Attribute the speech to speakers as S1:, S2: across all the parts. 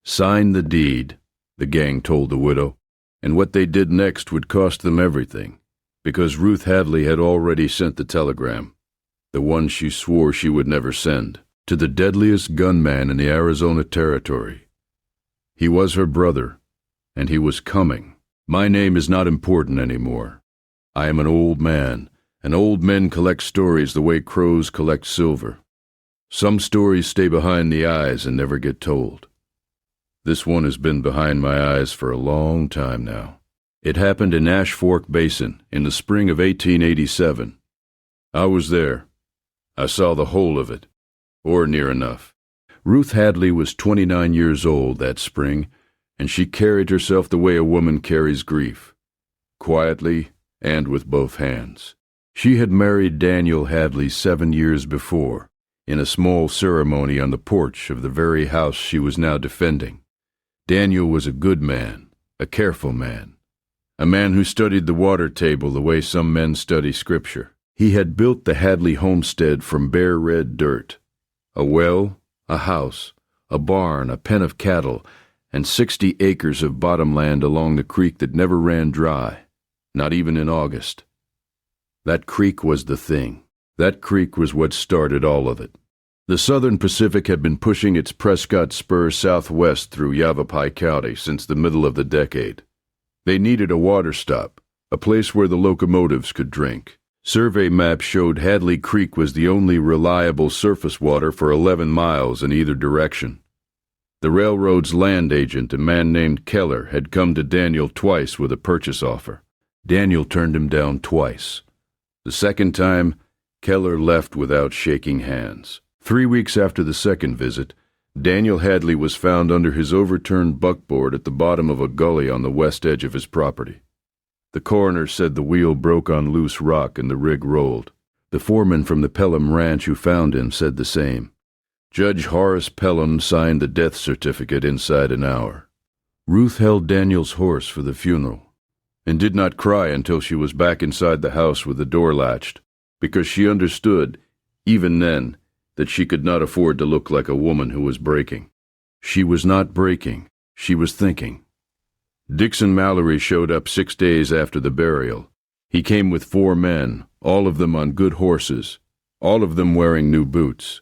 S1: Sign the deed, the gang told the widow, and what they did next would cost them everything, because Ruth Hadley had already sent the telegram, the one she swore she would never send, to the deadliest gunman in the Arizona Territory. He was her brother, and he was coming. My name is not important anymore. I am an old man, and old men collect stories the way crows collect silver. Some stories stay behind the eyes and never get told. This one has been behind my eyes for a long time now. It happened in Ash Fork Basin in the spring of 1887. I was there. I saw the whole of it, or near enough. Ruth Hadley was 29 years old that spring, and she carried herself the way a woman carries grief, quietly and with both hands. She had married Daniel Hadley 7 years before, in a small ceremony on the porch of the very house she was now defending. Daniel was a good man, a careful man, a man who studied the water table the way some men study scripture. He had built the Hadley homestead from bare red dirt, a well, a house, a barn, a pen of cattle, and 60 acres of bottomland along the creek that never ran dry, not even in August. That creek was the thing. That creek was what started all of it. The Southern Pacific had been pushing its Prescott spur southwest through Yavapai County since the middle of the decade. They needed a water stop, a place where the locomotives could drink. Survey maps showed Hadley Creek was the only reliable surface water for 11 miles in either direction. The railroad's land agent, a man named Keller, had come to Daniel twice with a purchase offer. Daniel turned him down twice. The second time, Keller left without shaking hands. 3 weeks after the second visit, Daniel Hadley was found under his overturned buckboard at the bottom of a gully on the west edge of his property. The coroner said the wheel broke on loose rock and the rig rolled. The foreman from the Pelham ranch who found him said the same. Judge Horace Pelham signed the death certificate inside an hour. Ruth held Daniel's horse for the funeral and did not cry until she was back inside the house with the door latched, because she understood, even then, that she could not afford to look like a woman who was breaking. She was not breaking. She was thinking. Dixon Mallory showed up 6 days after the burial. He came with 4 men, all of them on good horses, all of them wearing new boots.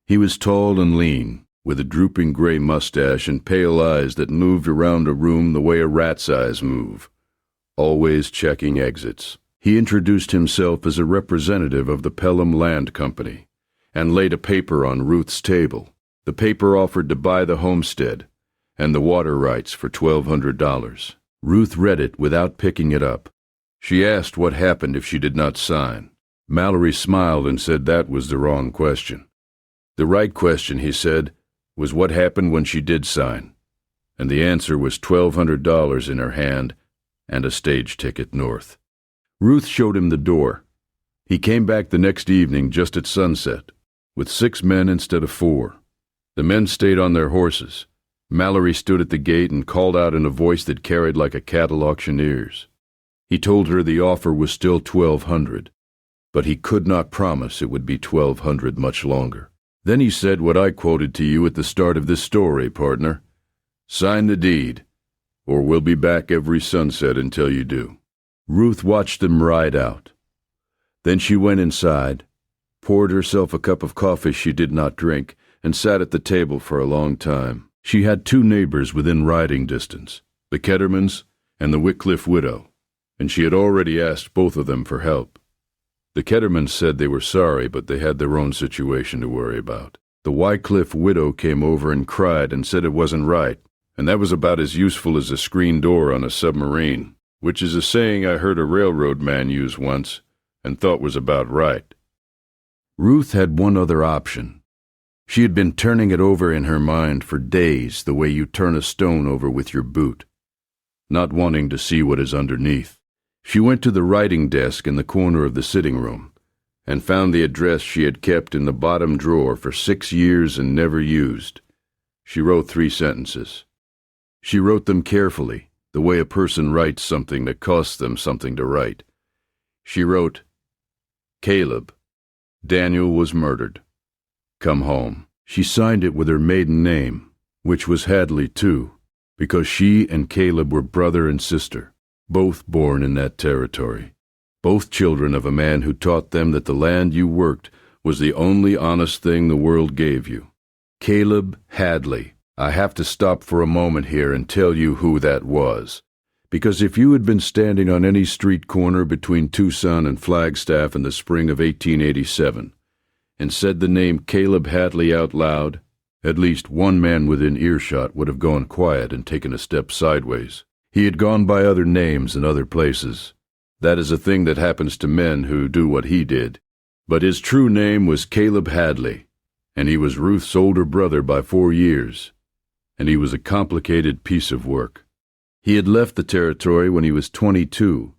S1: He was tall and lean, with a drooping gray mustache and pale eyes that moved around a room the way a rat's eyes move, always checking exits. He introduced himself as a representative of the Pelham Land Company and laid a paper on Ruth's table. The paper offered to buy the homestead and the water rights for $1,200. Ruth read it without picking it up. She asked what happened if she did not sign. Mallory smiled and said that was the wrong question. The right question, he said, was what happened when she did sign, and the answer was $1,200 in her hand and a stage ticket north. Ruth showed him the door. He came back the next evening just at sunset, with 6 men instead of 4. The men stayed on their horses. Mallory stood at the gate and called out in a voice that carried like a cattle auctioneer's. He told her the offer was still $1,200, but he could not promise it would be $1,200 much longer. Then he said what I quoted to you at the start of this story, partner. Sign the deed, or we'll be back every sunset until you do. Ruth watched them ride out. Then she went inside, poured herself a cup of coffee she did not drink, and sat at the table for a long time. She had 2 neighbors within riding distance, the Kettermans and the Whitcliffe widow, and she had already asked both of them for help. The Kettermans said they were sorry, but they had their own situation to worry about. The Whitcliffe widow came over and cried and said it wasn't right, and that was about as useful as a screen door on a submarine, which is a saying I heard a railroad man use once and thought was about right. Ruth had one other option. She had been turning it over in her mind for days the way you turn a stone over with your boot, not wanting to see what is underneath. She went to the writing desk in the corner of the sitting room and found the address she had kept in the bottom drawer for 6 years and never used. She wrote 3 sentences. She wrote them carefully, the way a person writes something that costs them something to write. She wrote, Caleb, Daniel was murdered. Come home. She signed it with her maiden name, which was Hadley too, because she and Caleb were brother and sister, both born in that territory, both children of a man who taught them that the land you worked was the only honest thing the world gave you. Caleb Hadley. I have to stop for a moment here and tell you who that was, because if you had been standing on any street corner between Tucson and Flagstaff in the spring of 1887 and said the name Caleb Hadley out loud, at least one man within earshot would have gone quiet and taken a step sideways. He had gone by other names in other places. That is a thing that happens to men who do what he did. But his true name was Caleb Hadley, and he was Ruth's older brother by 4 years, and he was a complicated piece of work. He had left the territory when he was 22.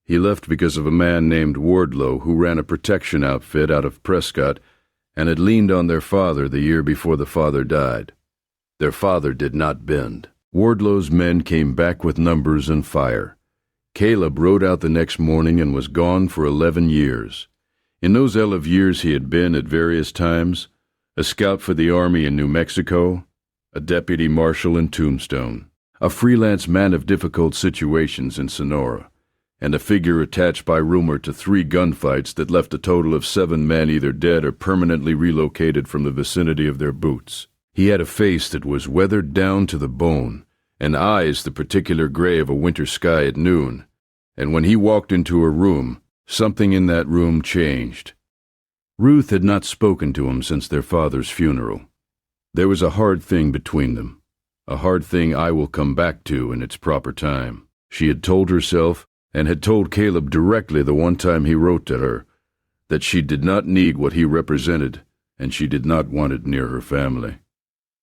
S1: He left because of a man named Wardlow who ran a protection outfit out of Prescott and had leaned on their father the year before the father died. Their father did not bend. Wardlow's men came back with numbers and fire. Caleb rode out the next morning and was gone for 11 years. In those 11 years he had been, at various times, a scout for the Army in New Mexico, a deputy marshal in Tombstone, a freelance man of difficult situations in Sonora, and a figure attached by rumor to 3 gunfights that left a total of 7 men either dead or permanently relocated from the vicinity of their boots. He had a face that was weathered down to the bone, and eyes the particular gray of a winter sky at noon, and when he walked into a room, something in that room changed. Ruth had not spoken to him since their father's funeral. There was a hard thing between them, a hard thing I will come back to in its proper time. She had told herself, and had told Caleb directly the one time he wrote to her, that she did not need what he represented, and she did not want it near her family.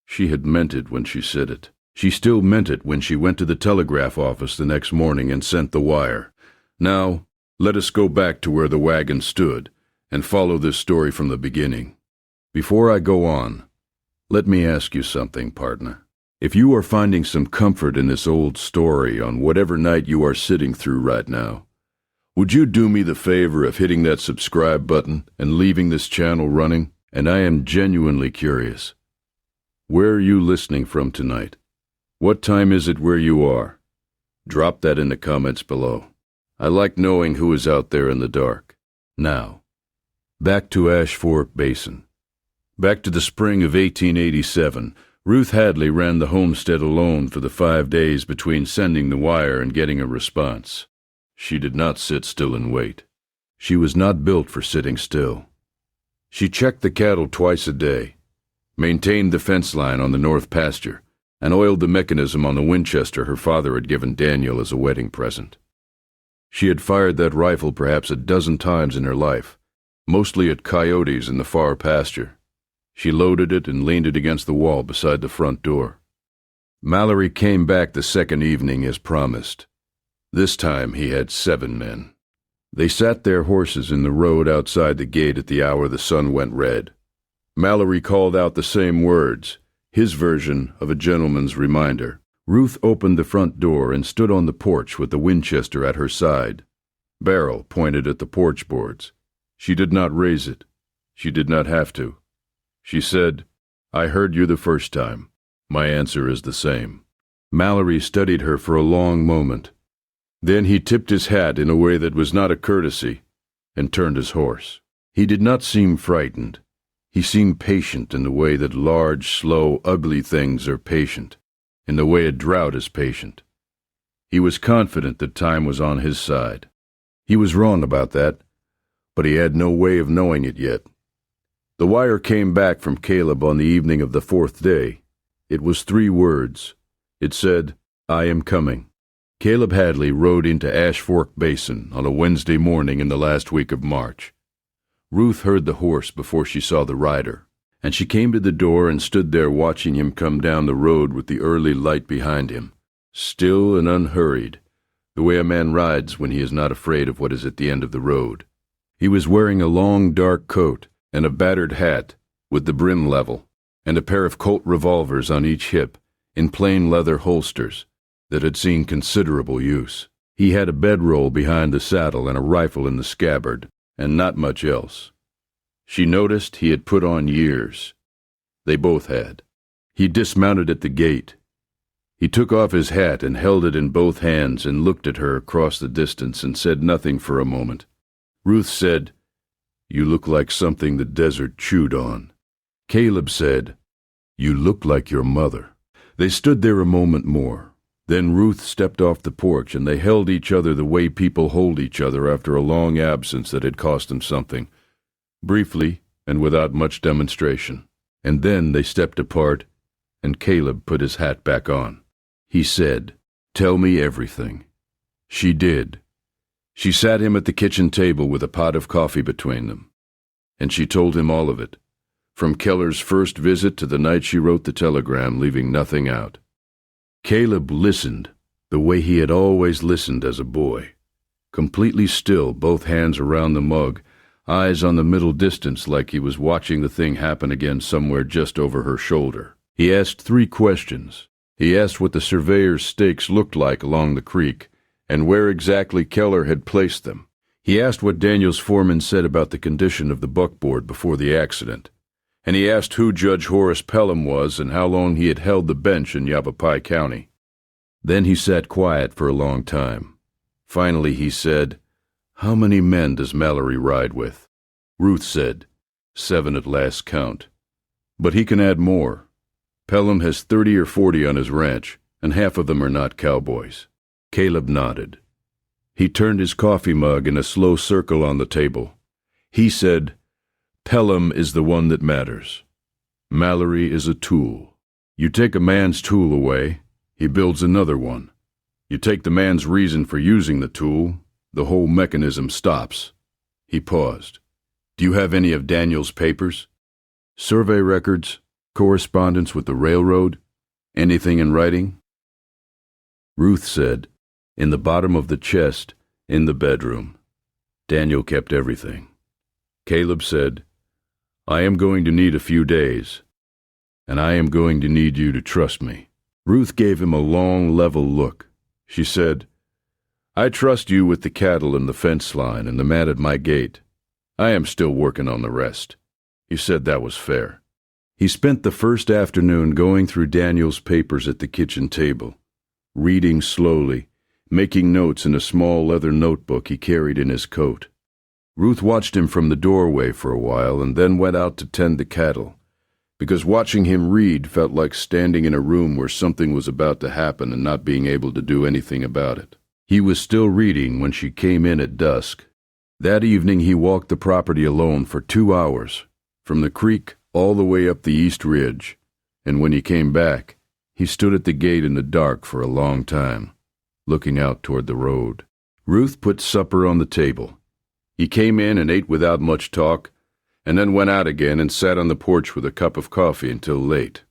S1: She had meant it when she said it. She still meant it when she went to the telegraph office the next morning and sent the wire. Now, let us go back to where the wagon stood and follow this story from the beginning. Before I go on, let me ask you something, partner. If you are finding some comfort in this old story on whatever night you are sitting through right now, would you do me the favor of hitting that subscribe button and leaving this channel running? And I am genuinely curious. Where are you listening from tonight? What time is it where you are? Drop that in the comments below. I like knowing who is out there in the dark. Now, back to Ash Fork Basin. Back to the spring of 1887, Ruth Hadley ran the homestead alone for the 5 days between sending the wire and getting a response. She did not sit still and wait. She was not built for sitting still. She checked the cattle twice a day, maintained the fence line on the north pasture, and oiled the mechanism on the Winchester her father had given Daniel as a wedding present. She had fired that rifle perhaps a dozen times in her life, mostly at coyotes in the far pasture. She loaded it and leaned it against the wall beside the front door. Mallory came back the second evening as promised. This time he had 7 men. They sat their horses in the road outside the gate at the hour the sun went red. Mallory called out the same words, his version of a gentleman's reminder. Ruth opened the front door and stood on the porch with the Winchester at her side. Barrel pointed at the porch boards. She did not raise it. She did not have to. She said, "I heard you the first time. My answer is the same." Mallory studied her for a long moment. Then he tipped his hat in a way that was not a courtesy and turned his horse. He did not seem frightened. He seemed patient in the way that large, slow, ugly things are patient, in the way a drought is patient. He was confident that time was on his side. He was wrong about that, but he had no way of knowing it yet. The wire came back from Caleb on the evening of the 4th day. It was 3 words. It said, "I am coming." Caleb Hadley rode into Ash Fork Basin on a Wednesday morning in the last week of March. Ruth heard the horse before she saw the rider, and she came to the door and stood there watching him come down the road with the early light behind him, still and unhurried, the way a man rides when he is not afraid of what is at the end of the road. He was wearing a long dark coat and a battered hat with the brim level, and a pair of Colt revolvers on each hip in plain leather holsters that had seen considerable use. He had a bedroll behind the saddle and a rifle in the scabbard, and not much else. She noticed he had put on years. They both had. He dismounted at the gate. He took off his hat and held it in both hands and looked at her across the distance and said nothing for a moment. Ruth said, "You look like something the desert chewed on." Caleb said, "You look like your mother." They stood there a moment more. Then Ruth stepped off the porch and they held each other the way people hold each other after a long absence that had cost them something, briefly and without much demonstration. And then they stepped apart and Caleb put his hat back on. He said, "Tell me everything." She did. She sat him at the kitchen table with a pot of coffee between them. And she told him all of it, from Keller's first visit to the night she wrote the telegram, leaving nothing out. Caleb listened the way he had always listened as a boy, completely still, both hands around the mug, eyes on the middle distance like he was watching the thing happen again somewhere just over her shoulder. He asked 3 questions. He asked what the surveyor's stakes looked like along the creek, and where exactly Keller had placed them. He asked what Daniel's foreman said about the condition of the buckboard before the accident, and he asked who Judge Horace Pelham was and how long he had held the bench in Yavapai County. Then he sat quiet for a long time. Finally he said, "How many men does Mallory ride with?" Ruth said, 7 at last count. "But he can add more. Pelham has 30 or 40 on his ranch, and half of them are not cowboys." Caleb nodded. He turned his coffee mug in a slow circle on the table. He said, "Pelham is the one that matters. Mallory is a tool. You take a man's tool away, he builds another one. You take the man's reason for using the tool, the whole mechanism stops." He paused. "Do you have any of Daniel's papers? Survey records? Correspondence with the railroad? Anything in writing?" Ruth said, "In the bottom of the chest, in the bedroom. Daniel kept everything." Caleb said, "I am going to need a few days, and I am going to need you to trust me." Ruth gave him a long, level look. She said, "I trust you with the cattle and the fence line and the man at my gate. I am still working on the rest." He said that was fair. He spent the first afternoon going through Daniel's papers at the kitchen table, reading slowly, making notes in a small leather notebook he carried in his coat. Ruth watched him from the doorway for a while and then went out to tend the cattle, because watching him read felt like standing in a room where something was about to happen and not being able to do anything about it. He was still reading when she came in at dusk. That evening he walked the property alone for 2 hours, from the creek all the way up the East Ridge, and when he came back, he stood at the gate in the dark for a long time, looking out toward the road. Ruth put supper on the table. He came in and ate without much talk, and then went out again and sat on the porch with a cup of coffee until late.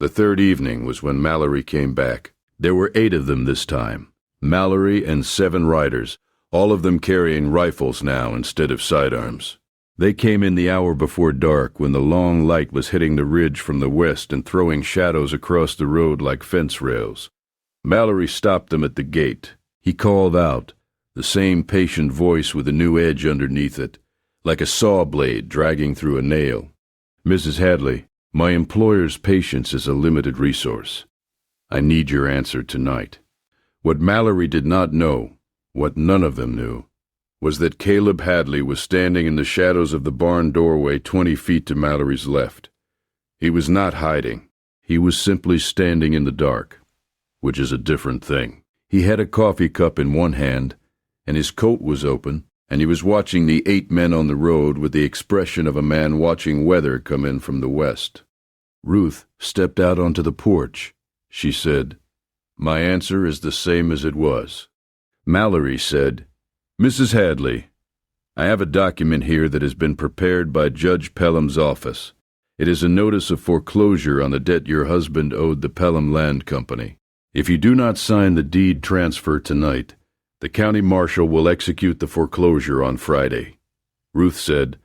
S1: The 3rd evening was when Mallory came back. There were 8 of them this time, Mallory and 7 riders, all of them carrying rifles now instead of sidearms. They came in the hour before dark when the long light was hitting the ridge from the west and throwing shadows across the road like fence rails. Mallory stopped them at the gate. He called out, the same patient voice with a new edge underneath it, like a saw blade dragging through a nail. "Mrs. Hadley, my employer's patience is a limited resource. I need your answer tonight." What Mallory did not know, what none of them knew, was that Caleb Hadley was standing in the shadows of the barn doorway 20 feet to Mallory's left. He was not hiding. He was simply standing in the dark, which is a different thing. He had a coffee cup in one hand, and his coat was open, and he was watching the 8 men on the road with the expression of a man watching weather come in from the west. Ruth stepped out onto the porch. She said, "My answer is the same as it was." Mallory said, "Mrs. Hadley, I have a document here that has been prepared by Judge Pelham's office. It is a notice of foreclosure on the debt your husband owed the Pelham Land Company. If you do not sign the deed transfer tonight, the county marshal will execute the foreclosure on Friday." Ruth said,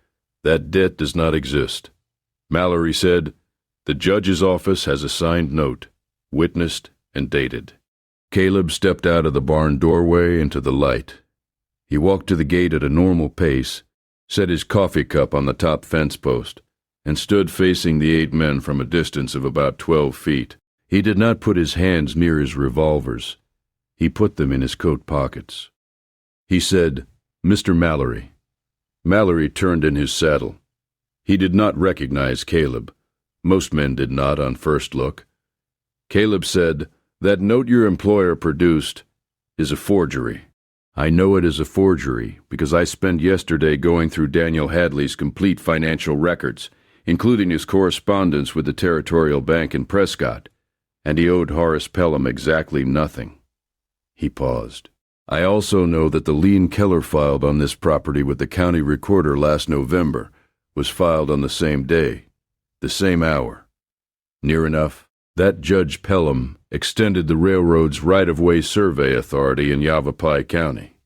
S1: "That debt does not exist." Mallory said, "The judge's office has a signed note, witnessed and dated." Caleb stepped out of the barn doorway into the light. He walked to the gate at a normal pace, set his coffee cup on the top fence post, and stood facing the 8 men from a distance of about 12 feet. He did not put his hands near his revolvers. He put them in his coat pockets. He said, "Mr. Mallory." Mallory turned in his saddle. He did not recognize Caleb. Most men did not on first look. Caleb said, "That note your employer produced is a forgery." "I know it is a forgery because I spent yesterday going through Daniel Hadley's complete financial records, including his correspondence with the Territorial Bank in Prescott, and he owed Horace Pelham exactly nothing." He paused. "I also know that the lien Keller filed on this property with the county recorder last November was filed on the same day, the same hour. Near enough, that Judge Pelham extended the railroad's right-of-way survey authority in Yavapai County.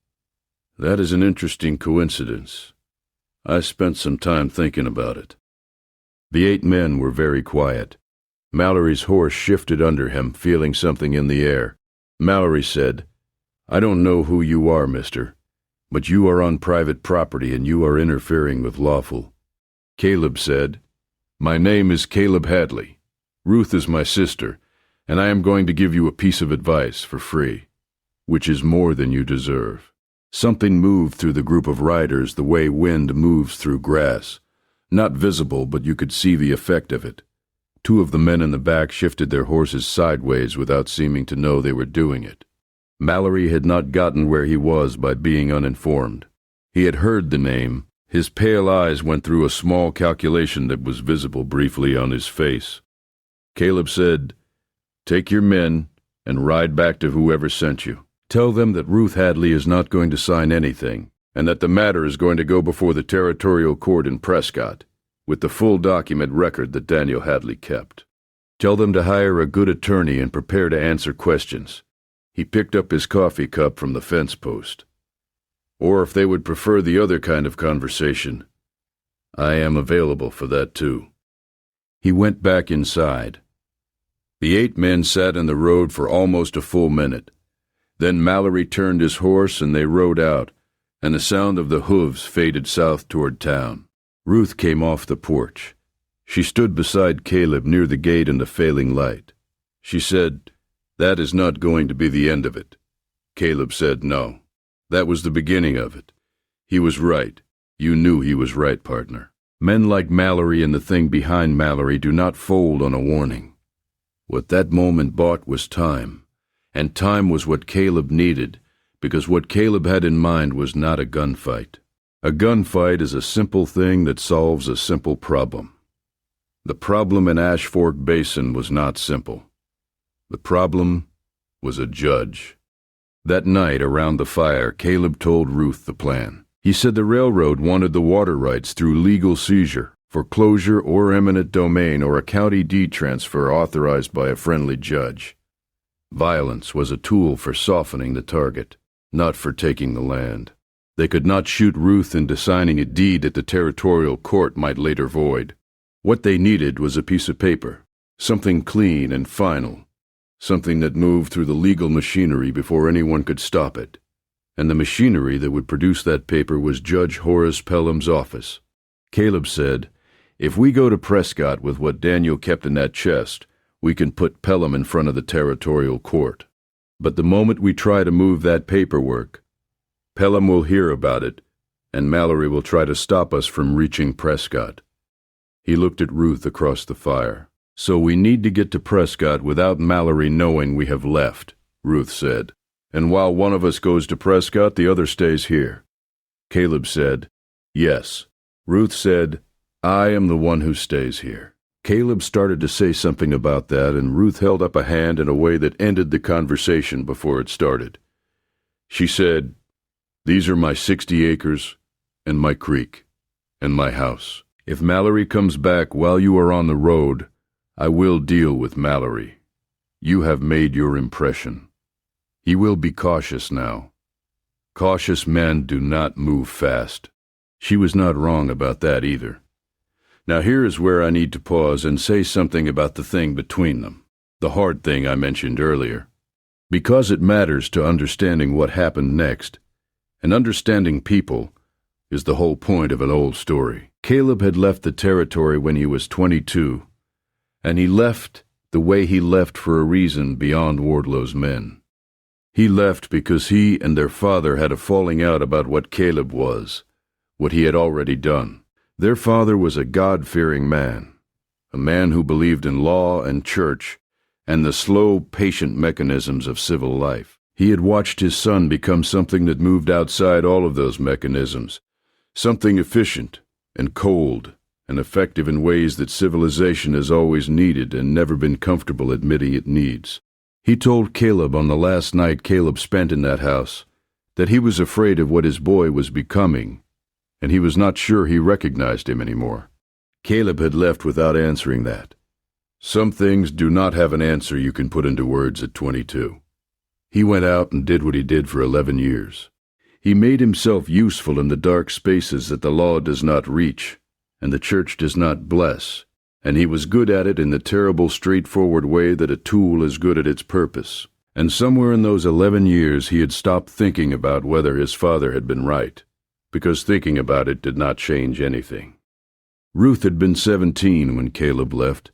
S1: That is an interesting coincidence. I spent some time thinking about it." The 8 men were very quiet. Mallory's horse shifted under him, feeling something in the air. Mallory said, "I don't know who you are, mister, but you are on private property and you are interfering with lawful." Caleb said, "My name is Caleb Hadley. Ruth is my sister, and I am going to give you a piece of advice for free, which is more than you deserve." Something moved through the group of riders the way wind moves through grass. Not visible, but you could see the effect of it. 2 of the men in the back shifted their horses sideways without seeming to know they were doing it. Mallory had not gotten where he was by being uninformed. He had heard the name. His pale eyes went through a small calculation that was visible briefly on his face. Caleb said, "Take your men and ride back to whoever sent you. Tell them that Ruth Hadley is not going to sign anything, and that the matter is going to go before the Territorial Court in Prescott, with the full document record that Daniel Hadley kept. Tell them to hire a good attorney and prepare to answer questions." He picked up his coffee cup from the fence post. "Or if they would prefer the other kind of conversation, I am available for that too." He went back inside. The 8 men sat in the road for almost a full minute. Then Mallory turned his horse and they rode out, and the sound of the hooves faded south toward town. Ruth came off the porch. She stood beside Caleb near the gate in the failing light. She said, "That is not going to be the end of it." Caleb said, "No. That was the beginning of it. He was right. You knew he was right, partner. Men like Mallory and the thing behind Mallory do not fold on a warning." What that moment bought was time, and time was what Caleb needed, because what Caleb had in mind was not a gunfight. A gunfight is a simple thing that solves a simple problem. The problem in Ash Fork Basin was not simple. The problem was a judge. That night around the fire, Caleb told Ruth the plan. He said the railroad wanted the water rights through legal seizure, foreclosure or eminent domain or a county deed transfer authorized by a friendly judge. Violence was a tool for softening the target, not for taking the land. They could not shoot Ruth into signing a deed that the Territorial Court might later void. What they needed was a piece of paper, something clean and final, something that moved through the legal machinery before anyone could stop it. And the machinery that would produce that paper was Judge Horace Pelham's office. Caleb said, "If we go to Prescott with what Daniel kept in that chest, we can put Pelham in front of the Territorial Court. But the moment we try to move that paperwork, Pelham will hear about it, and Mallory will try to stop us from reaching Prescott." He looked at Ruth across the fire. "So we need to get to Prescott without Mallory knowing we have left," Ruth said. "And while one of us goes to Prescott, the other stays here." Caleb said, "Yes." Ruth said, "I am the one who stays here." Caleb started to say something about that, and Ruth held up a hand in a way that ended the conversation before it started. She said, "These are my 60 acres, and my creek, and my house. If Mallory comes back while you are on the road, I will deal with Mallory. You have made your impression. He will be cautious now. Cautious men do not move fast." She was not wrong about that either. Now here is where I need to pause and say something about the thing between them, the hard thing I mentioned earlier, because it matters to understanding what happened next, and understanding people is the whole point of an old story. Caleb had left the territory when he was 22, and he left the way he left for a reason beyond Wardlow's men. He left because he and their father had a falling out about what Caleb was, what he had already done. Their father was a God-fearing man, a man who believed in law and church and the slow, patient mechanisms of civil life. He had watched his son become something that moved outside all of those mechanisms, something efficient and cold and effective in ways that civilization has always needed and never been comfortable admitting it needs. He told Caleb on the last night Caleb spent in that house that he was afraid of what his boy was becoming, and he was not sure he recognized him anymore. Caleb had left without answering that. Some things do not have an answer you can put into words at 22. He went out and did what he did for 11 years. He made himself useful in the dark spaces that the law does not reach and the church does not bless, and he was good at it in the terrible, straightforward way that a tool is good at its purpose. And somewhere in those 11 years he had stopped thinking about whether his father had been right, because thinking about it did not change anything. Ruth had been 17 when Caleb left.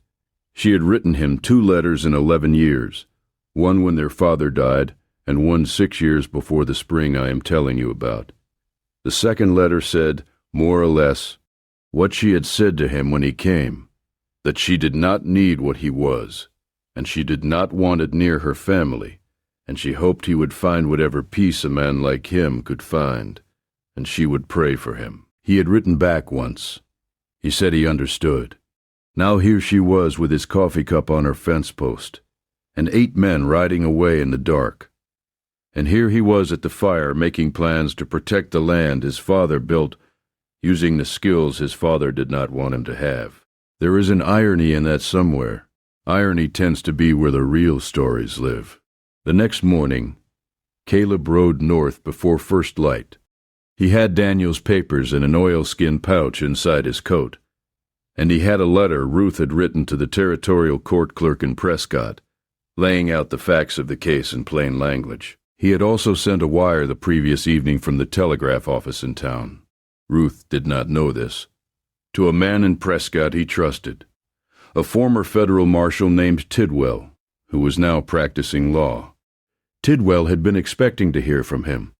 S1: She had written him 2 letters in 11 years, one when their father died, and one 6 years before the spring I am telling you about. The second letter said, more or less, what she had said to him when he came, that she did not need what he was, and she did not want it near her family, and she hoped he would find whatever peace a man like him could find, and she would pray for him. He had written back once. He said he understood. Now here she was with his coffee cup on her fence post, and 8 men riding away in the dark. And here he was at the fire making plans to protect the land his father built, using the skills his father did not want him to have. There is an irony in that somewhere. Irony tends to be where the real stories live. The next morning, Caleb rode north before first light. He had Daniel's papers in an oilskin pouch inside his coat, and he had a letter Ruth had written to the territorial court clerk in Prescott, laying out the facts of the case in plain language. He had also sent a wire the previous evening from the telegraph office in town. Ruth did not know this. To a man in Prescott he trusted, a former federal marshal named Tidwell, who was now practicing law. Tidwell had been expecting to hear from him.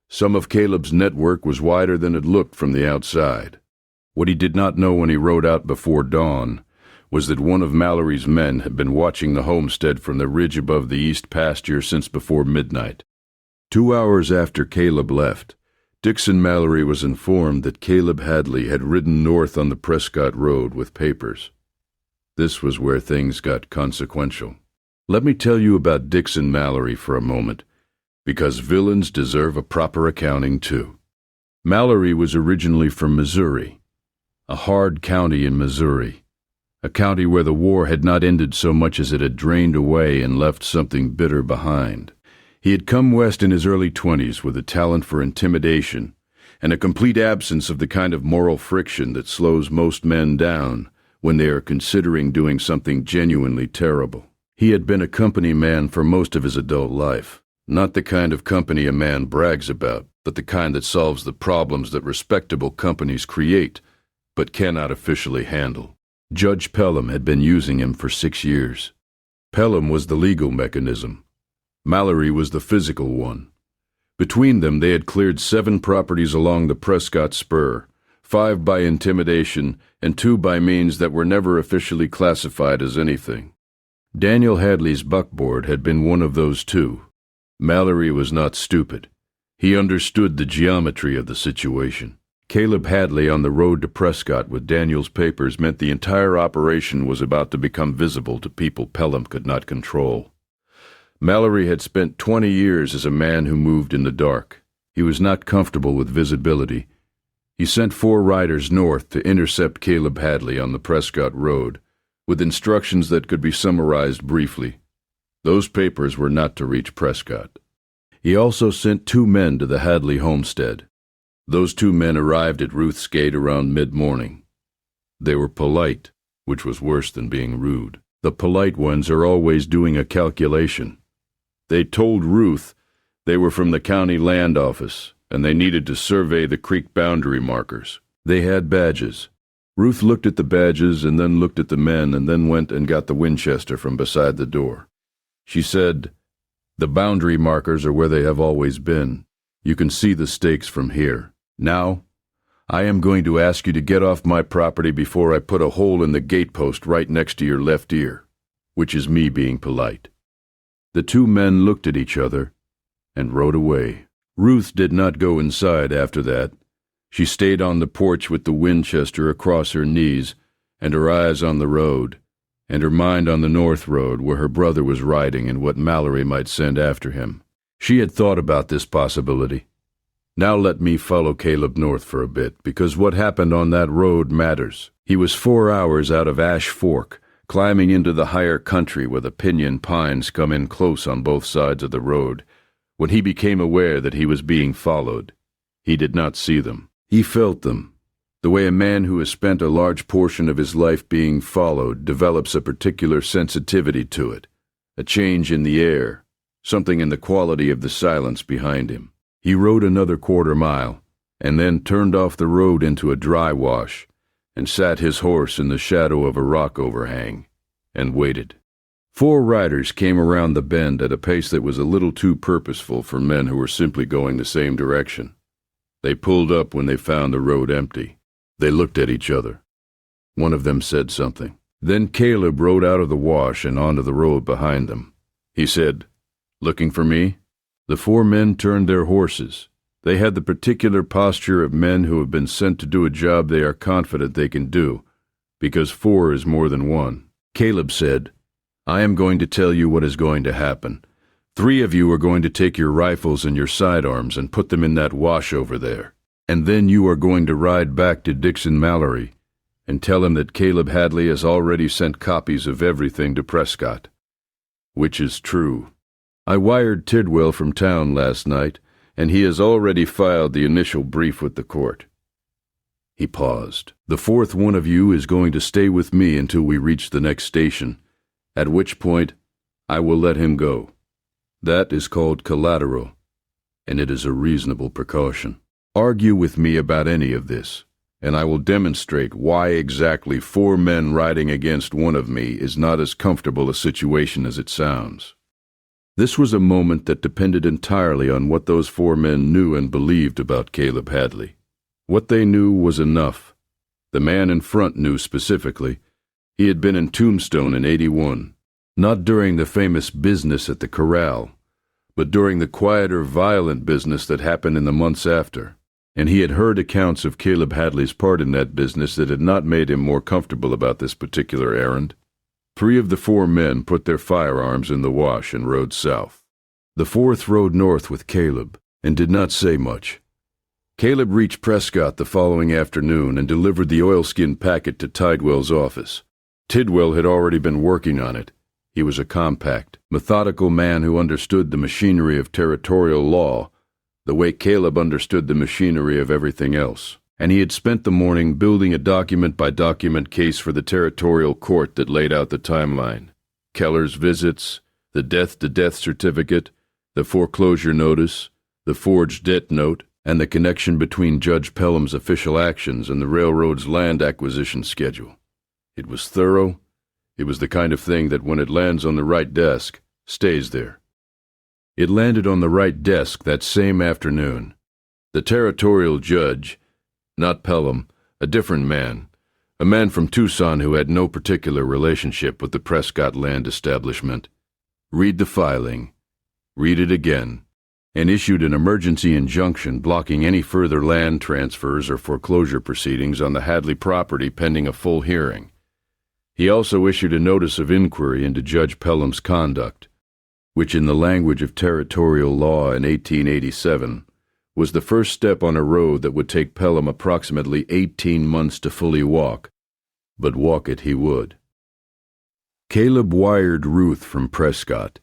S1: Some of Caleb's network was wider than it looked from the outside. What he did not know when he rode out before dawn was that one of Mallory's men had been watching the homestead from the ridge above the east pasture since before midnight. 2 hours after Caleb left, Dixon Mallory was informed that Caleb Hadley had ridden north on the Prescott Road with papers. This was where things got consequential. Let me tell you about Dixon Mallory for a moment, because villains deserve a proper accounting too. Mallory was originally from Missouri, a hard county in Missouri, a county where the war had not ended so much as it had drained away and left something bitter behind. He had come west in his early 20s with a talent for intimidation and a complete absence of the kind of moral friction that slows most men down when they are considering doing something genuinely terrible. He had been a company man for most of his adult life, not the kind of company a man brags about, but the kind that solves the problems that respectable companies create but cannot officially handle. Judge Pelham had been using him for 6 years. Pelham was the legal mechanism. Mallory was the physical one. Between them they had cleared 7 properties along the Prescott Spur, 5 by intimidation and 2 by means that were never officially classified as anything. Daniel Hadley's buckboard had been one of those 2. Mallory was not stupid. He understood the geometry of the situation. Caleb Hadley on the road to Prescott with Daniel's papers meant the entire operation was about to become visible to people Pelham could not control. Mallory had spent 20 years as a man who moved in the dark. He was not comfortable with visibility. He sent 4 riders north to intercept Caleb Hadley on the Prescott Road, with instructions that could be summarized briefly. Those papers were not to reach Prescott. He also sent 2 men to the Hadley homestead. Those 2 men arrived at Ruth's gate around mid-morning. They were polite, which was worse than being rude. The polite ones are always doing a calculation. They told Ruth they were from the county land office, and they needed to survey the creek boundary markers. They had badges. Ruth looked at the badges and then looked at the men and then went and got the Winchester from beside the door. She said, "The boundary markers are where they have always been. You can see the stakes from here. Now, I am going to ask you to get off my property before I put a hole in the gatepost right next to your left ear," which is me being polite. The two men looked at each other and rode away. Ruth did not go inside after that. She stayed on the porch with the Winchester across her knees and her eyes on the road, and her mind on the North Road where her brother was riding and what Mallory might send after him. She had thought about this possibility. Now let me follow Caleb north for a bit, because what happened on that road matters. He was 4 hours out of Ash Fork, climbing into the higher country where the pinyon pines come in close on both sides of the road, when he became aware that he was being followed. He did not see them. He felt them, the way a man who has spent a large portion of his life being followed develops a particular sensitivity to it, a change in the air, something in the quality of the silence behind him. He rode another quarter-mile, and then turned off the road into a dry wash, and sat his horse in the shadow of a rock overhang, and waited. 4 riders came around the bend at a pace that was a little too purposeful for men who were simply going the same direction. They pulled up when they found the road empty. They looked at each other. One of them said something. Then Caleb rode out of the wash and onto the road behind them. He said, "Looking for me?" The 4 men turned their horses. They had the particular posture of men who have been sent to do a job they are confident they can do, because 4 is more than 1. Caleb said, "I am going to tell you what is going to happen. 3 of you are going to take your rifles and your sidearms and put them in that wash over there. And then you are going to ride back to Dixon Mallory and tell him that Caleb Hadley has already sent copies of everything to Prescott." Which is true. I wired Tidwell from town last night, and he has already filed the initial brief with the court. He paused. "The 4th one of you is going to stay with me until we reach the next station, at which point I will let him go. That is called collateral, and it is a reasonable precaution. Argue with me about any of this, and I will demonstrate why exactly 4 men riding against one of me is not as comfortable a situation as it sounds." This was a moment that depended entirely on what those 4 men knew and believed about Caleb Hadley. What they knew was enough. The man in front knew specifically. He had been in Tombstone in '81, not during the famous business at the corral, but during the quieter, violent business that happened in the months after. And he had heard accounts of Caleb Hadley's part in that business that had not made him more comfortable about this particular errand. 3 of the 4 men put their firearms in the wash and rode south. The 4th rode north with Caleb, and did not say much. Caleb reached Prescott the following afternoon and delivered the oilskin packet to Tidwell's office. Tidwell had already been working on it. He was a compact, methodical man who understood the machinery of territorial law, the way Caleb understood the machinery of everything else. And he had spent the morning building a document-by-document case for the territorial court that laid out the timeline. Keller's visits, the death-to-death certificate, the foreclosure notice, the forged debt note, and the connection between Judge Pelham's official actions and the railroad's land acquisition schedule. It was thorough. It was the kind of thing that when it lands on the right desk, stays there. It landed on the right desk that same afternoon. The territorial judge, not Pelham, a different man, a man from Tucson who had no particular relationship with the Prescott land establishment, read the filing, read it again, and issued an emergency injunction blocking any further land transfers or foreclosure proceedings on the Hadley property pending a full hearing. He also issued a notice of inquiry into Judge Pelham's conduct, which in the language of territorial law in 1887 was the first step on a road that would take Pelham approximately 18 months to fully walk, but walk it he would. Caleb wired Ruth from Prescott.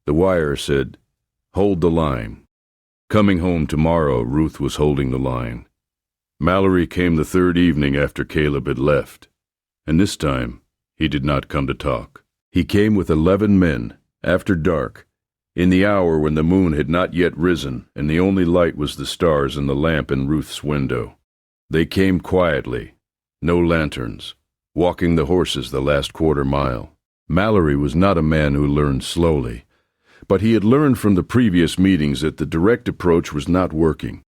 S1: The wire said, "Hold the line." Coming home tomorrow, Ruth was holding the line. Mallory came the 3rd evening after Caleb had left, and this time he did not come to talk. He came with 11 men, after dark, in the hour when the moon had not yet risen and the only light was the stars and the lamp in Ruth's window. They came quietly, no lanterns, walking the horses the last quarter-mile. Mallory was not a man who learned slowly, but he had learned from the previous meetings that the direct approach was not working,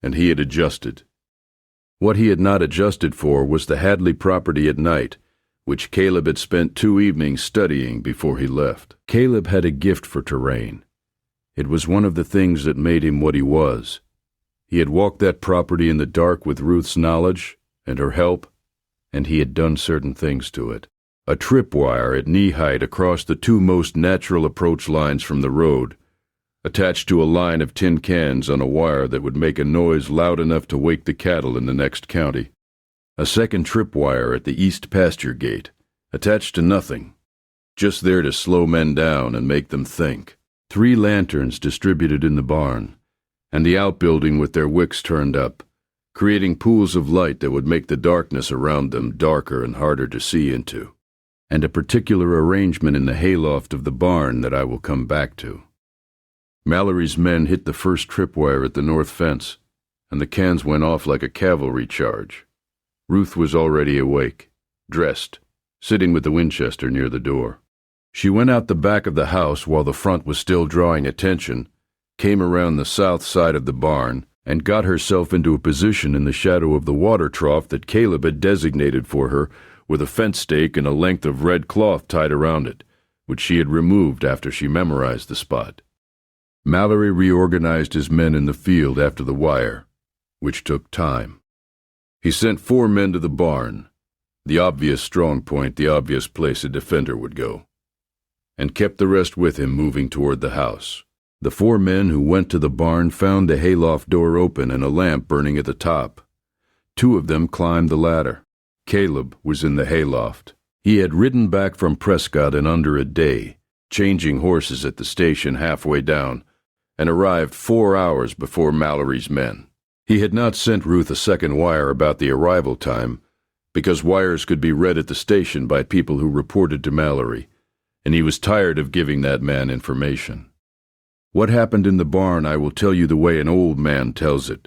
S1: and he had adjusted. What he had not adjusted for was the Hadley property at night, which Caleb had spent 2 evenings studying before he left. Caleb had a gift for terrain. It was one of the things that made him what he was. He had walked that property in the dark with Ruth's knowledge and her help, and he had done certain things to it. A tripwire at knee height across the 2 most natural approach lines from the road, attached to a line of tin cans on a wire that would make a noise loud enough to wake the cattle in the next county. A second tripwire at the east pasture gate, attached to nothing, just there to slow men down and make them think. 3 lanterns distributed in the barn, and the outbuilding with their wicks turned up, creating pools of light that would make the darkness around them darker and harder to see into, and a particular arrangement in the hayloft of the barn that I will come back to. Mallory's men hit the first tripwire at the north fence, and the cans went off like a cavalry charge. Ruth was already awake, dressed, sitting with the Winchester near the door. She went out the back of the house while the front was still drawing attention, came around the south side of the barn, and got herself into a position in the shadow of the water trough that Caleb had designated for her, with a fence stake and a length of red cloth tied around it, which she had removed after she memorized the spot. Mallory reorganized his men in the field after the wire, which took time. He sent 4 men to the barn, the obvious strong point, the obvious place a defender would go, and kept the rest with him moving toward the house. The 4 men who went to the barn found the hayloft door open and a lamp burning at the top. 2 of them climbed the ladder. Caleb was in the hayloft. He had ridden back from Prescott in under a day, changing horses at the station halfway down, and arrived 4 hours before Mallory's men. He had not sent Ruth a second wire about the arrival time, because wires could be read at the station by people who reported to Mallory, and he was tired of giving that man information. What happened in the barn I will tell you the way an old man tells it,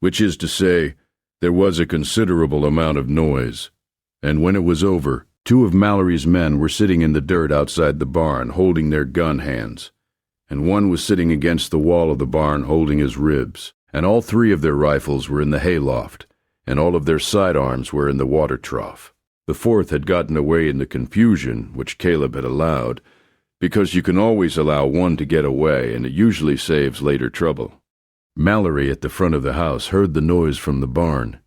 S1: which is to say, there was a considerable amount of noise, and when it was over, 2 of Mallory's men were sitting in the dirt outside the barn holding their gun hands, and one was sitting against the wall of the barn holding his ribs, and all 3 of their rifles were in the hayloft, and all of their sidearms were in the water trough. The 4th had gotten away in the confusion which Caleb had allowed, because you can always allow one to get away, and it usually saves later trouble. Mallory at the front of the house heard the noise from the barn,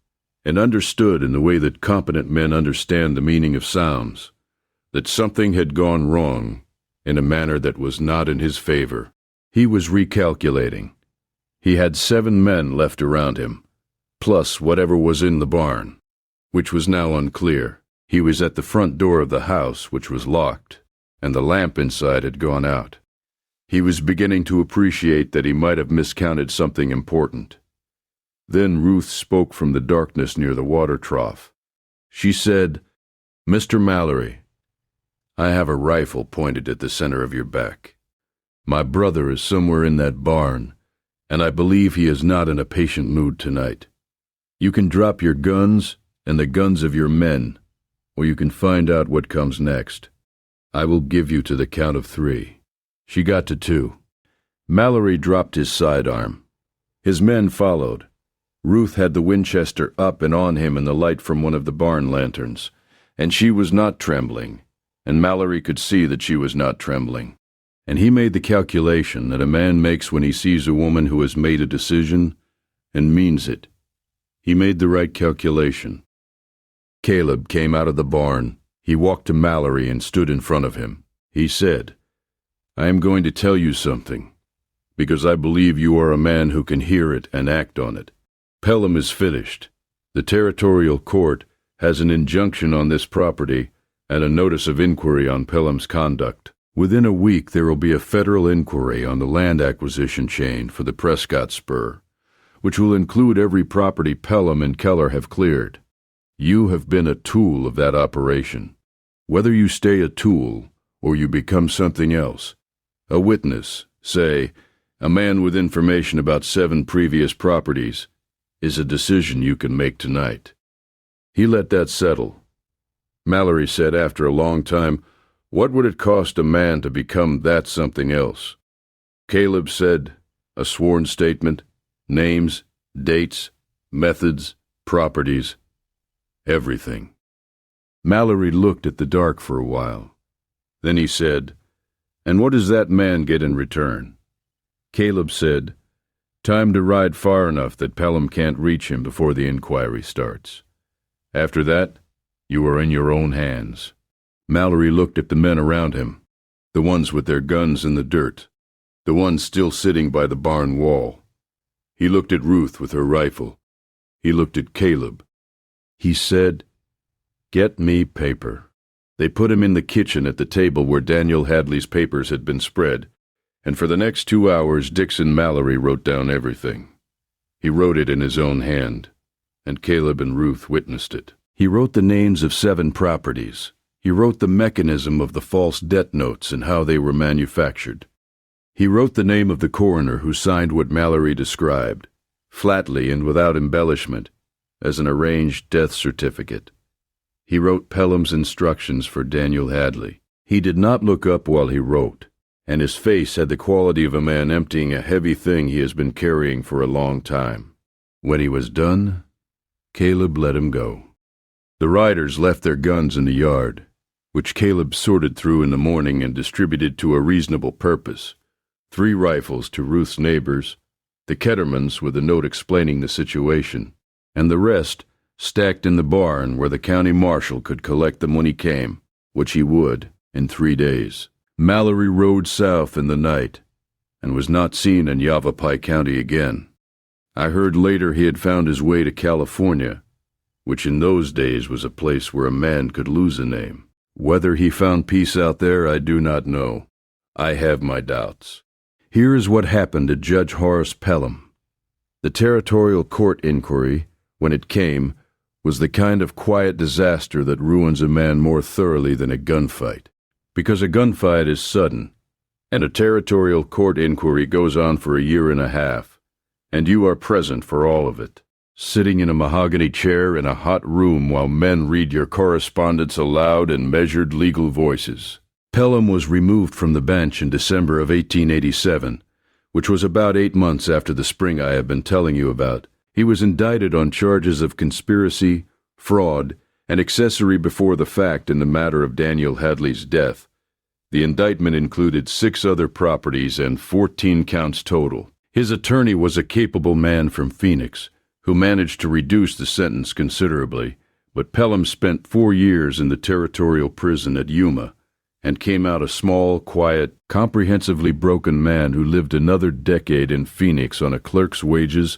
S1: and understood in the way that competent men understand the meaning of sounds, that something had gone wrong in a manner that was not in his favor. He was recalculating. He had 7 men left around him, plus whatever was in the barn, which was now unclear. He was at the front door of the house, which was locked, and the lamp inside had gone out. He was beginning to appreciate that he might have miscounted something important. Then Ruth spoke from the darkness near the water trough. She said, "Mr. Mallory, I have a rifle pointed at the center of your back. My brother is somewhere in that barn, and I believe he is not in a patient mood tonight. You can drop your guns and the guns of your men, or you can find out what comes next. I will give you to the count of 3. She got to 2. Mallory dropped his sidearm. His men followed. Ruth had the Winchester up and on him in the light from one of the barn lanterns, and she was not trembling, and Mallory could see that she was not trembling. And he made the calculation that a man makes when he sees a woman who has made a decision and means it. He made the right calculation. Caleb came out of the barn. He walked to Mallory and stood in front of him. He said, "I am going to tell you something, because I believe you are a man who can hear it and act on it. Pelham is finished. The territorial court has an injunction on this property and a notice of inquiry on Pelham's conduct. Within a week there will be a federal inquiry on the land acquisition chain for the Prescott spur, which will include every property Pelham and Keller have cleared. You have been a tool of that operation. Whether you stay a tool or you become something else, a witness, say, a man with information about 7 previous properties, is a decision you can make tonight." He let that settle. Mallory said after a long time, "What would it cost a man to become that something else?" Caleb said, "A sworn statement, names, dates, methods, properties, everything." Mallory looked at the dark for a while. Then he said, "And what does that man get in return?" Caleb said, "Time to ride far enough that Pelham can't reach him before the inquiry starts. After that, you are in your own hands." Mallory looked at the men around him, the ones with their guns in the dirt, the ones still sitting by the barn wall. He looked at Ruth with her rifle. He looked at Caleb. He said, "Get me paper." They put him in the kitchen at the table where Daniel Hadley's papers had been spread, and for the next 2 hours Dixon Mallory wrote down everything. He wrote it in his own hand, and Caleb and Ruth witnessed it. He wrote the names of 7 properties. He wrote the mechanism of the false debt notes and how they were manufactured. He wrote the name of the coroner who signed what Mallory described, flatly and without embellishment, as an arranged death certificate. He wrote Pelham's instructions for Daniel Hadley. He did not look up while he wrote, and his face had the quality of a man emptying a heavy thing he has been carrying for a long time. When he was done, Caleb let him go. The riders left their guns in the yard, which Caleb sorted through in the morning and distributed to a reasonable purpose. 3 rifles to Ruth's neighbors, the Kettermans with a note explaining the situation, and the rest stacked in the barn where the county marshal could collect them when he came, which he would in 3 days. Mallory rode south in the night and was not seen in Yavapai County again. I heard later he had found his way to California, which in those days was a place where a man could lose a name. Whether he found peace out there, I do not know. I have my doubts. Here is what happened to Judge Horace Pelham. The territorial court inquiry, when it came, was the kind of quiet disaster that ruins a man more thoroughly than a gunfight. Because a gunfight is sudden, and a territorial court inquiry goes on for 1.5 years, and you are present for all of it, sitting in a mahogany chair in a hot room while men read your correspondence aloud in measured legal voices. Pelham was removed from the bench in December of 1887, which was about 8 months after the spring I have been telling you about. He was indicted on charges of conspiracy, fraud, and accessory before the fact in the matter of Daniel Hadley's death. The indictment included 6 other properties and 14 counts total. His attorney was a capable man from Phoenix, who managed to reduce the sentence considerably, but Pelham spent 4 years in the territorial prison at Yuma, and came out a small, quiet, comprehensively broken man who lived another decade in Phoenix on a clerk's wages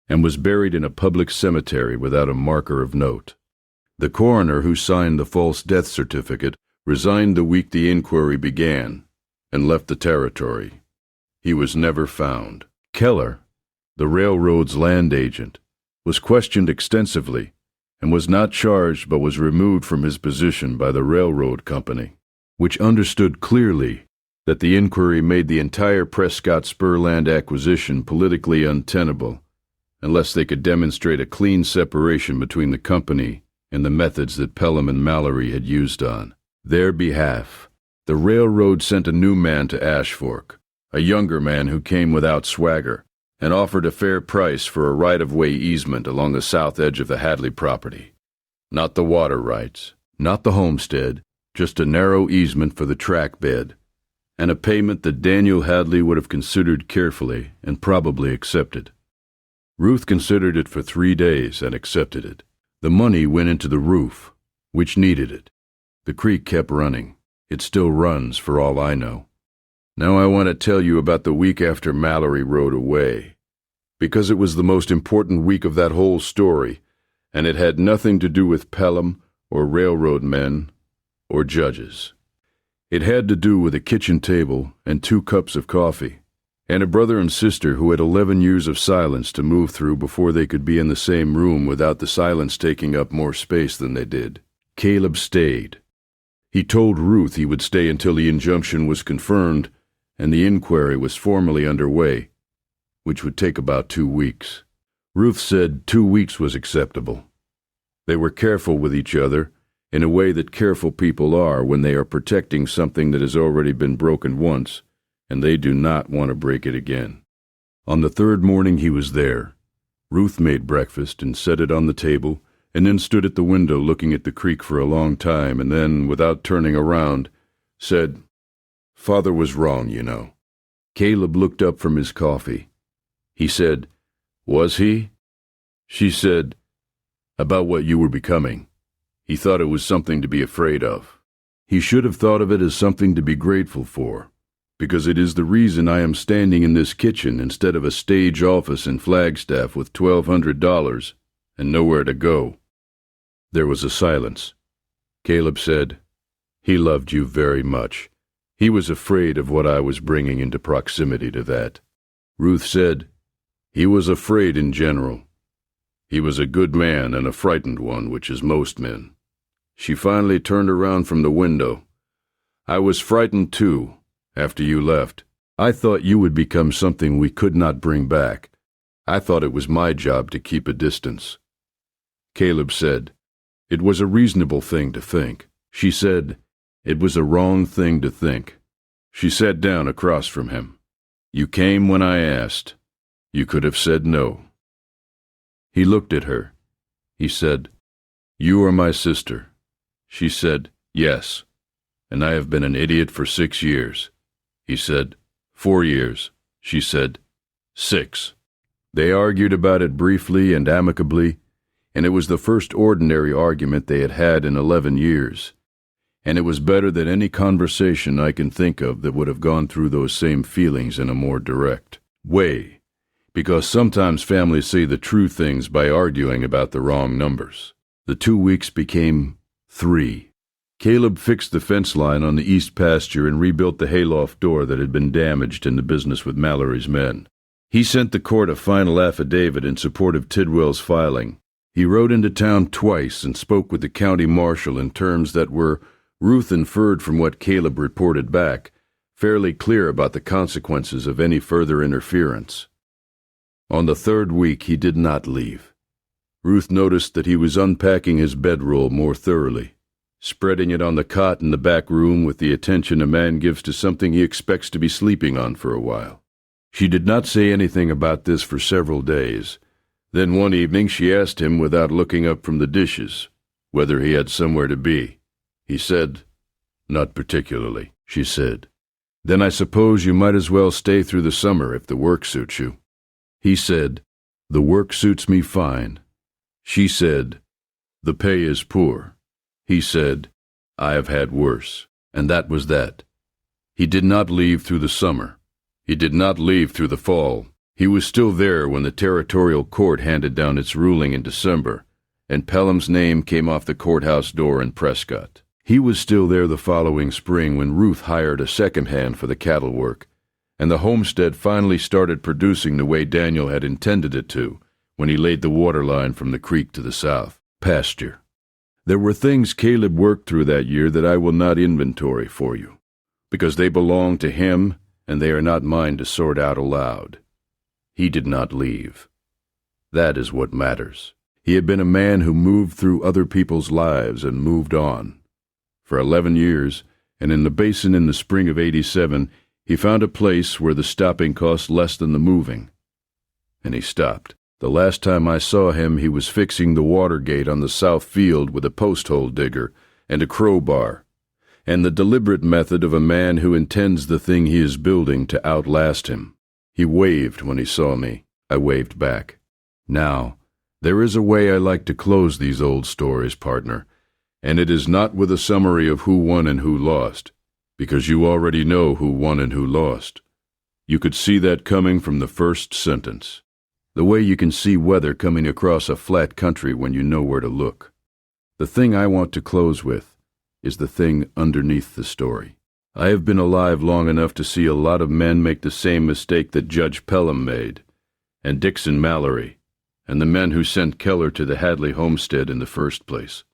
S1: and was buried in a public cemetery without a marker of note. The coroner who signed the false death certificate resigned the week the inquiry began and left the territory. He was never found. Keller, the railroad's land agent, was questioned extensively and was not charged but was removed from his position by the railroad company, which understood clearly that the inquiry made the entire Prescott spur land acquisition politically untenable unless they could demonstrate a clean separation between the company and the methods that Pelham and Mallory had used on their behalf. The railroad sent a new man to Ash Fork, a younger man who came without swagger, and offered a fair price for a right-of-way easement along the south edge of the Hadley property. Not the water rights, not the homestead, just a narrow easement for the track bed, and a payment that Daniel Hadley would have considered carefully and probably accepted. Ruth considered it for 3 days and accepted it. The money went into the roof, which needed it. The creek kept running. It still runs, for all I know. Now I want to tell you about the week after Mallory rode away, because it was the most important week of that whole story, and it had nothing to do with Pelham or railroad men or judges. It had to do with a kitchen table and 2 cups of coffee, and a brother and sister who had 11 years of silence to move through before they could be in the same room without the silence taking up more space than they did. Caleb stayed. He told Ruth he would stay until the injunction was confirmed and the inquiry was formally underway, which would take about 2 weeks. Ruth said 2 weeks was acceptable. They were careful with each other, in a way that careful people are when they are protecting something that has already been broken once, and they do not want to break it again. On the third morning he was there. Ruth made breakfast and set it on the table, and then stood at the window looking at the creek for a long time, and then, without turning around, said, "Father was wrong, you know." Caleb looked up from his coffee. He said, "Was he?" She said, "About what you were becoming. He thought it was something to be afraid of. He should have thought of it as something to be grateful for, because it is the reason I am standing in this kitchen instead of a stage office in Flagstaff with $1,200 and nowhere to go." There was a silence. Caleb said, "He loved you very much. He was afraid of what I was bringing into proximity to that." Ruth said, "He was afraid in general. He was a good man and a frightened one, which is most men." She finally turned around from the window. "I was frightened too, after you left. I thought you would become something we could not bring back. I thought it was my job to keep a distance." Caleb said, "It was a reasonable thing to think." She said, "It was a wrong thing to think." She sat down across from him. "You came when I asked. You could have said no." He looked at her. He said, "You are my sister." She said, "Yes, and I have been an idiot for 6 years." He said, 4 years. She said, 6. They argued about it briefly and amicably, and it was the first ordinary argument they had had in 11 years, and it was better than any conversation I can think of that would have gone through those same feelings in a more direct way, because sometimes families say the true things by arguing about the wrong numbers. The 2 weeks became 3. Caleb fixed the fence line on the east pasture and rebuilt the hayloft door that had been damaged in the business with Mallory's men. He sent the court a final affidavit in support of Tidwell's filing. He rode into town twice and spoke with the county marshal in terms that were, Ruth inferred from what Caleb reported back, fairly clear about the consequences of any further interference. On the third week he did not leave. Ruth noticed that he was unpacking his bedroll more thoroughly, spreading it on the cot in the back room with the attention a man gives to something he expects to be sleeping on for a while. She did not say anything about this for several days. Then one evening she asked him, without looking up from the dishes, whether he had somewhere to be. He said, "Not particularly," she said. "Then I suppose you might as well stay through the summer if the work suits you." He said, "The work suits me fine." She said, "The pay is poor." He said, "I have had worse." And that was that. He did not leave through the summer. He did not leave through the fall. He was still there when the territorial court handed down its ruling in December, and Pelham's name came off the courthouse door in Prescott. He was still there the following spring when Ruth hired a second hand for the cattle work, and the homestead finally started producing the way Daniel had intended it to when he laid the water line from the creek to the south. Pasture. There were things Caleb worked through that year that I will not inventory for you, because they belong to him and they are not mine to sort out aloud. He did not leave. That is what matters. He had been a man who moved through other people's lives and moved on. For 11 years, and in the Basin in the spring of '87, he found a place where the stopping cost less than the moving. And he stopped. The last time I saw him, he was fixing the water gate on the south field with a post-hole digger and a crowbar, and the deliberate method of a man who intends the thing he is building to outlast him. He waved when he saw me. I waved back. Now, there is a way I like to close these old stories, partner, and it is not with a summary of who won and who lost, because you already know who won and who lost. You could see that coming from the first sentence. The way you can see weather coming across a flat country when you know where to look. The thing I want to close with is the thing underneath the story. I have been alive long enough to see a lot of men make the same mistake that Judge Pelham made, and Dixon Mallory, and the men who sent Keller to the Hadley homestead in the first place.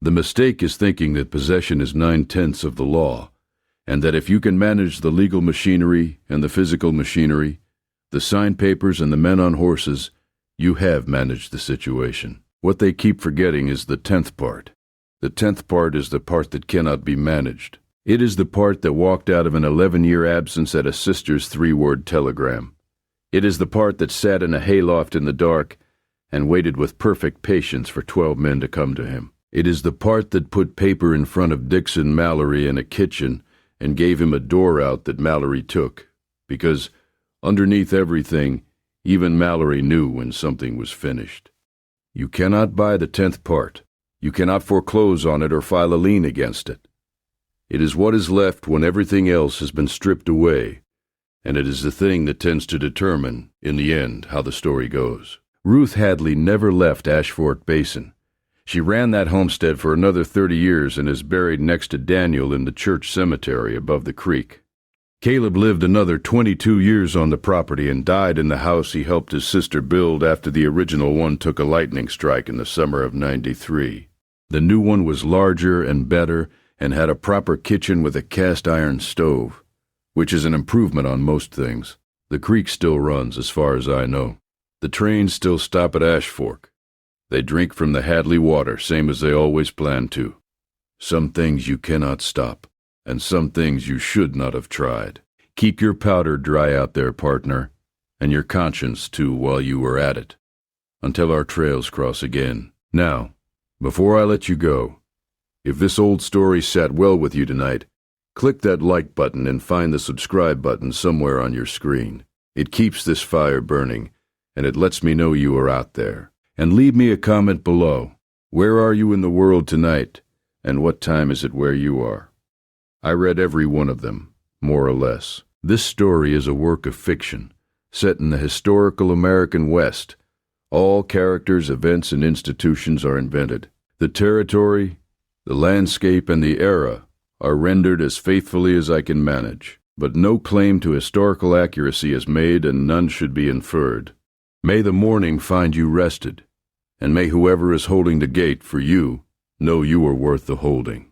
S1: The mistake is thinking that possession is 9/10 of the law, and that if you can manage the legal machinery and the physical machinery, the sign papers and the men on horses, You have managed the situation. What they keep forgetting is the 10th part. The 10th part is the part that cannot be managed. It is the part that walked out of an 11-year absence at a sister's 3-word telegram. It is the part that sat in a hayloft in the dark and waited with perfect patience for 12 men to come to him. It is the part that put paper in front of Dixon Mallory in a kitchen and gave him a door out that Mallory took, because underneath everything, even Mallory knew when something was finished. You cannot buy the 10th part. You cannot foreclose on it or file a lien against it. It is what is left when everything else has been stripped away, and it is the thing that tends to determine, in the end, how the story goes. Ruth Hadley never left Ashford Basin. She ran that homestead for another 30 years and is buried next to Daniel in the church cemetery above the creek. Caleb lived another 22 years on the property and died in the house he helped his sister build after the original one took a lightning strike in the summer of '93. The new one was larger and better and had a proper kitchen with a cast-iron stove, which is an improvement on most things. The creek still runs, as far as I know. The trains still stop at Ash Fork. They drink from the Hadley water, same as they always planned to. Some things you cannot stop, and some things you should not have tried. Keep your powder dry out there, partner, and your conscience, too, while you were at it, until our trails cross again. Now, before I let you go, if this old story sat well with you tonight, click that like button and find the subscribe button somewhere on your screen. It keeps this fire burning, and it lets me know you are out there. And leave me a comment below. Where are you in the world tonight, and what time is it where you are? I read every one of them, more or less. This story is a work of fiction, set in the historical American West. All characters, events, and institutions are invented. The territory, the landscape, and the era are rendered as faithfully as I can manage, but no claim to historical accuracy is made, and none should be inferred. May the morning find you rested, and may whoever is holding the gate for you know you are worth the holding.